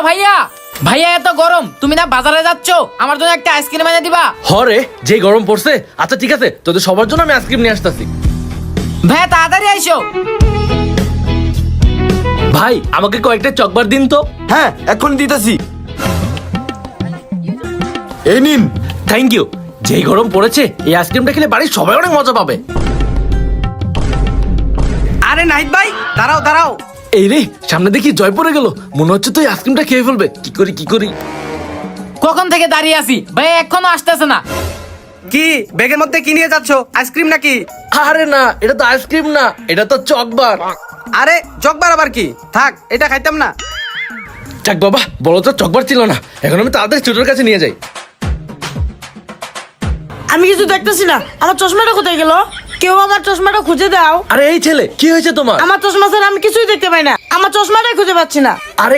ভাইয়া ভাইয়া এত গরম, তুমি না বাজারে যাচ্ছ, আমার জন্য একটা আইসক্রিম এনে দিবা? হরে যে গরম পড়ছে। আচ্ছা ঠিক আছে, তোদের সবার জন্য আমি আইসক্রিম নিয়ে আসতেছি। ভাইয়া তাড়াতাড়ি আইসো। ভাই আমাকে কয়েকটা চকবার দিন তো। হ্যাঁ এখন দিতেছি, এই নিন। Thank you. যেই গরম পড়েছে, এই আইসক্রিমটা খেলে বাড়ির সবাই অনেক মজা পাবে। আরে নাহিদ ভাই, দাঁড়াও দাঁড়াও। এই রে, সামনে দেখি জয় পড়ে গেল, মনে হচ্ছে তুই আইসক্রিমটা খেয়ে ফেলবে। কি করি। কখন থেকে দাঁড়িয়ে আছি, ভাইয়া এখনো আসতেছে না। কি ব্যাগের মধ্যে কি নিয়ে যাচ্ছ? আইসক্রিম নাকি? আরে না, এটা তো আইসক্রিম না, এটা তো চকবার। আরে জগবার আবার কি? থাক, এটা খাইতাম না। যাক বাবা, বলো তো চকবার ছিল না। এখন আমি তাড়াতাড়ি ছোটোর কাছে নিয়ে যাই। আমি কিছু দেখতেছি না, আমার চশমাটা কোথায় গেল? কেউ আমার চশমাটা খুঁজে দাও। আরে এই ছেলে, কি হয়েছে তোমার? আমার চশমা ছাড়া আমি কিছুই দেখতে পাই না, আমার চশমাটাই খুঁজে পাচ্ছি না। আরে